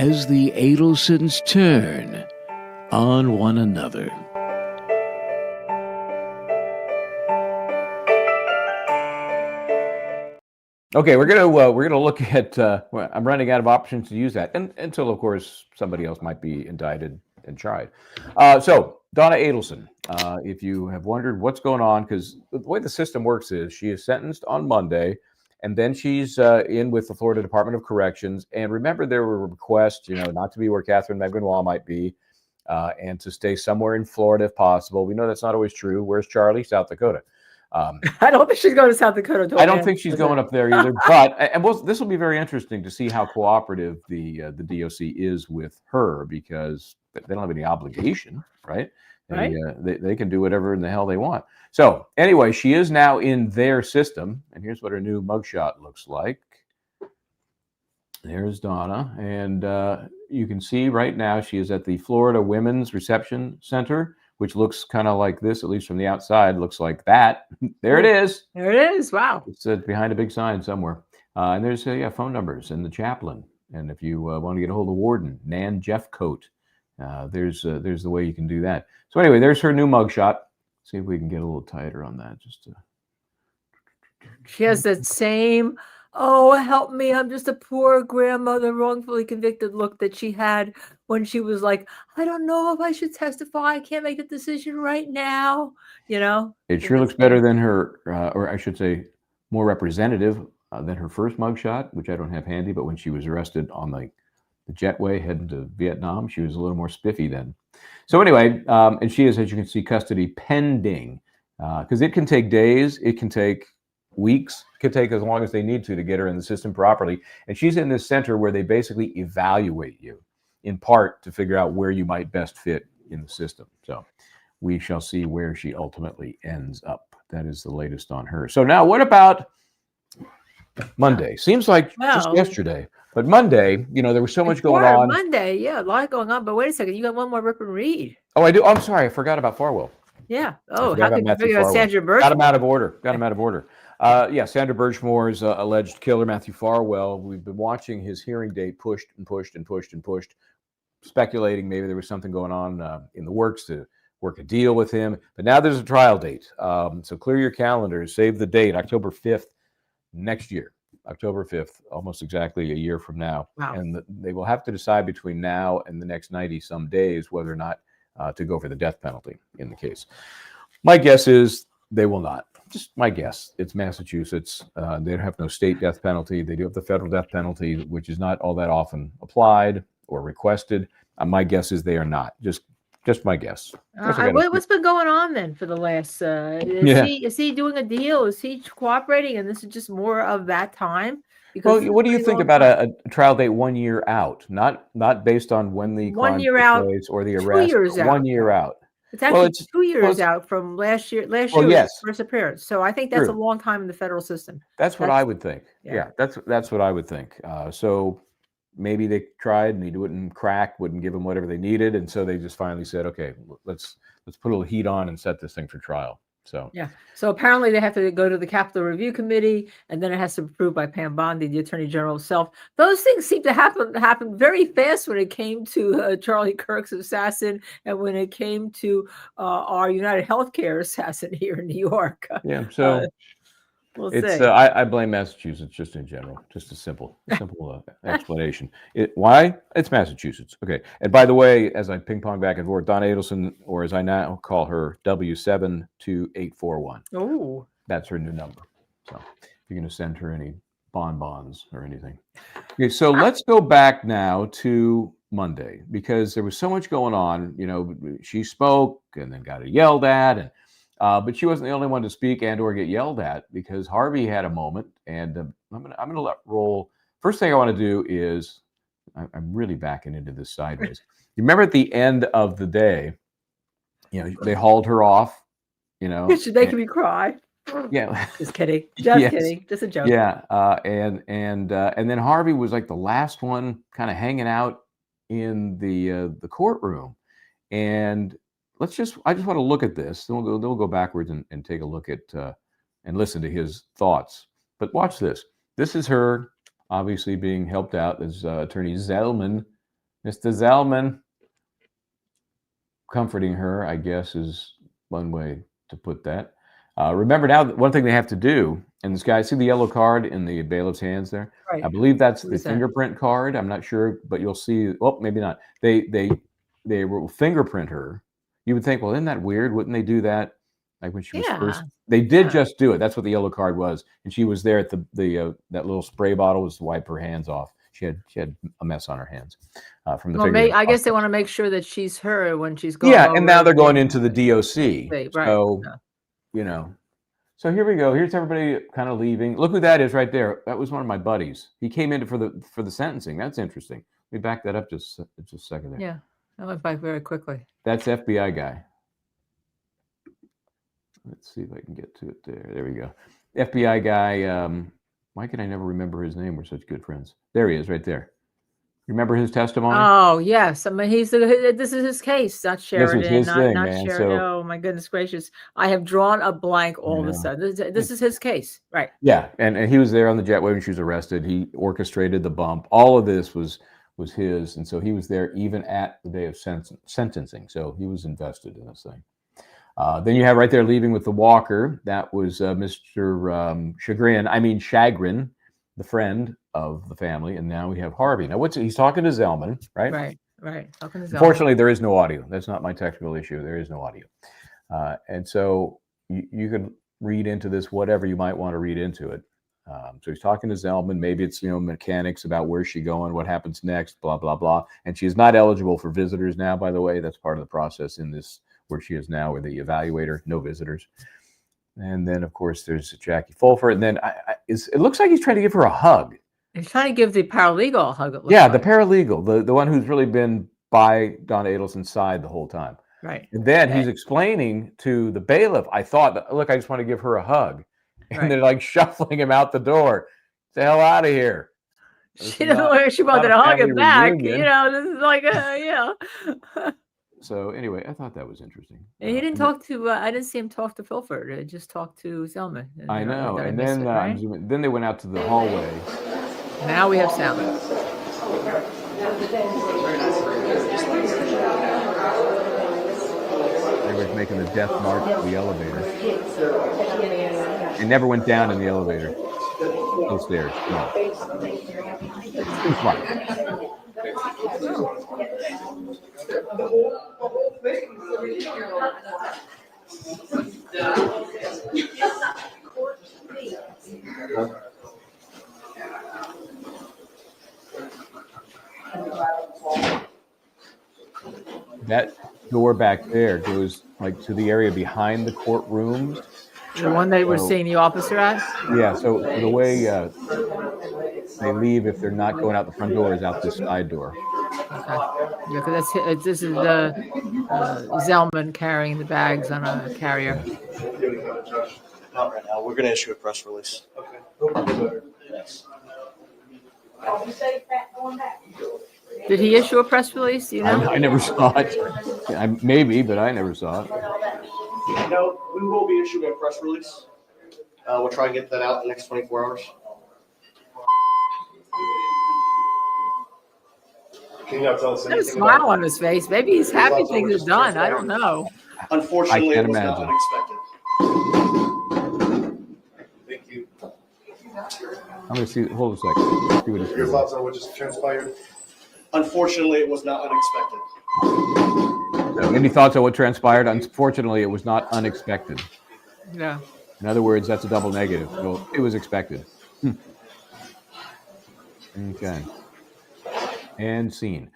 as the Adelsons turn on one another. Okay, we're gonna look at. Well, I'm running out of options to use that, and until of course somebody else might be indicted and tried. So Donna Adelson, if you have wondered what's going on, because the way the system works is she is sentenced on Monday, and then she's in with the Florida Department of Corrections. And remember, there were requests, not to be where Catherine Megwin-Wall might be, and to stay somewhere in Florida if possible. We know that's not always true. Where's Charlie? South Dakota. I don't think she's going to South Dakota. I don't think she's going up there either. But this will be very interesting to see how cooperative the DOC is with her, because they don't have any obligation, right? They can do whatever in the hell they want. So anyway, she is now in their system, and here's what her new mugshot looks like. There's Donna, and you can see right now she is at the Florida Women's Reception Center, which looks kind of like this, at least from the outside, looks like that. There it is. There it is. Wow. It's behind a big sign somewhere. And there's phone numbers and the chaplain. And if you want to get a hold of Warden, Nan Jeffcoat, there's the way you can do that. So anyway, there's her new mugshot. See if we can get a little tighter on that. She has that same, oh, help me, I'm just a poor grandmother, wrongfully convicted look that she had when she was like, I don't know if I should testify. I can't make a decision right now. It sure looks better than her, or I should say more representative than her first mugshot, which I don't have handy, but when she was arrested on the jetway heading to Vietnam, she was a little more spiffy then. So anyway, and she is, as you can see, custody pending, because it can take days, it can take weeks, it could take as long as they need to get her in the system properly. And she's in this center where they basically evaluate you, in part to figure out where you might best fit in the system. So we shall see where she ultimately ends up. That is the latest on her. So now what about Monday? Seems like just yesterday. But Monday, there was so much going on. Monday, yeah, a lot going on. But wait a second, you got one more rip and read. Oh, I do. I'm sorry, I forgot about Farwell. Yeah. Oh, how could you figure out Sandra Birchmore? Got him out of order. Sandra Birchmore's alleged killer, Matthew Farwell. We've been watching his hearing date pushed, speculating maybe there was something going on in the works to work a deal with him. But now there's a trial date. So clear your calendars, save the date, October 5th next year. October 5th, almost exactly a year from now. Wow. And they will have to decide between now and the next 90-some days whether or not to go for the death penalty in the case. My guess is they will not. Just my guess. It's Massachusetts. They have no state death penalty. They do have the federal death penalty, which is not all that often applied or requested. My guess is they are not. Just my guess. What's been going on then for the last? Is he doing a deal? Is he cooperating? And this is just more of that time. Well, what do you think about a trial date 1 year out? Not based on when the crime took place or the arrest. 2 years out. 1 year out. It's actually 2 years out from last year. Last year was his first appearance. So I think that's a long time in the federal system. That's what I would think. Yeah, that's what I would think. So maybe they tried and he wouldn't crack, wouldn't give them whatever they needed, and so they just finally said, okay, let's put a little heat on and set this thing for trial. So So apparently they have to go to the Capitol Review Committee, and then it has to be approved by Pam Bondi, the Attorney General himself. Those things seem to happen very fast when it came to Charlie Kirk's assassin, and when it came to our United Healthcare assassin here in New York. Yeah. So we'll it's see. I blame Massachusetts just in general. Just a simple explanation. Why? It's Massachusetts. Okay. And by the way, as I ping pong back and forth, Donna Adelson, or as I now call her, W72841. Oh, that's her new number. So if you're going to send her any bonbons or anything. Okay. So let's go back now to Monday, because there was so much going on. She spoke and then got yelled at, and but she wasn't the only one to speak and or get yelled at, because Harvey had a moment, and I'm gonna let roll. First thing I want to do is I'm really backing into this sideways. You remember at the end of the day, they hauled her off. She's making me cry. Yeah, just kidding. Just kidding. Just a joke. Yeah, and then Harvey was like the last one, kind of hanging out in the courtroom, and I just want to look at this. Then we'll go backwards and take a look at and listen to his thoughts. But watch this. This is her obviously being helped out as Attorney Zellman Mr. Zellman comforting her, I guess, is one way to put that. Remember now, one thing they have to do, and this guy, see the yellow card in the bailiff's hands there? Right. I believe that's What the is that? fingerprint card. I'm not sure, but you'll see. Oh, maybe not. They will fingerprint her. You would think, well, isn't that weird? Wouldn't they do that? Like when she was first, they did just do it. That's what the yellow card was, and she was there at the that little spray bottle was to wipe her hands off. She had a mess on her hands from the. Well, I guess they want to make sure that she's her when she's going. Yeah, and now they're going into the DOC. Right. So, you know, so here we go. Here's everybody kind of leaving. Look who that is right there. That was one of my buddies. He came in for the sentencing. That's interesting. Let me back that up just a second there. Yeah, that went by very quickly. That's FBI guy. Let's see if I can get to it there. There we go. FBI guy. Why can I never remember his name? We're such good friends. There he is right there. Remember his testimony? Oh, yes. I mean, this is his case, not Sheridan. This was his thing, not man. Sheridan. So, oh, my goodness gracious. I have drawn a blank all of a sudden. This is his case. Right. Yeah. And he was there on the jetway when she was arrested. He orchestrated the bump. All of this was his. And so he was there even at the day of sentencing. So he was invested in this thing. Then you have right there leaving with the walker. That was Mr. Chagrin, the friend of the family. And now we have Harvey. Now, he's talking to Zellman, right? Right. Talking to Zellman. Unfortunately, there is no audio. That's not my technical issue. There is no audio. And so you can read into this whatever you might want to read into it. So he's talking to Zellman. Maybe it's, mechanics about where's she going, what happens next, blah, blah, blah. And she's not eligible for visitors now, by the way. That's part of the process in this, where she is now with the evaluator, no visitors. And then, of course, there's Jackie Fulford. And then it looks like he's trying to give her a hug. He's trying to give the paralegal a hug. The paralegal, the one who's really been by Donna Adelson's side the whole time. Right. And then he's explaining to the bailiff, I thought, look, I just want to give her a hug. And they're like shuffling him out the door. Get the hell out of here. She wanted to hug him back. Reunion. This is like, So anyway, I thought that was interesting. And he didn't talk to. I didn't see him talk to Fulford. He just talked to Zellman. I know. And then then they went out to the hallway. Now we have sound. They were making the death march to the elevator. They never went down in the elevator. No stairs. No. It's too far. That door back there goes like to the area behind the courtroom. The one that we're seeing the officer at? Yeah, so the way they leave, if they're not going out the front door, is out this side door. Okay. Yeah, because this is the Zellman carrying the bags on a carrier. Not right now. We're going to issue a press release. Okay. Yes. Did he issue a press release? Do you know? I never saw it. Maybe, but I never saw it. No, we will be issuing a press release. We'll try and get that out in the next 24 hours. Can you not tell us anything? There's a smile on his face. Maybe he's happy things are done. I don't know. Unfortunately, it was not unexpected. Thank you. I'm going to see. Hold a second. See what Your thoughts on what just transpired? Unfortunately, it was not unexpected. Any thoughts on what transpired? Unfortunately, it was not unexpected. Yeah. In other words, that's a double negative. So it was expected. Okay. And scene.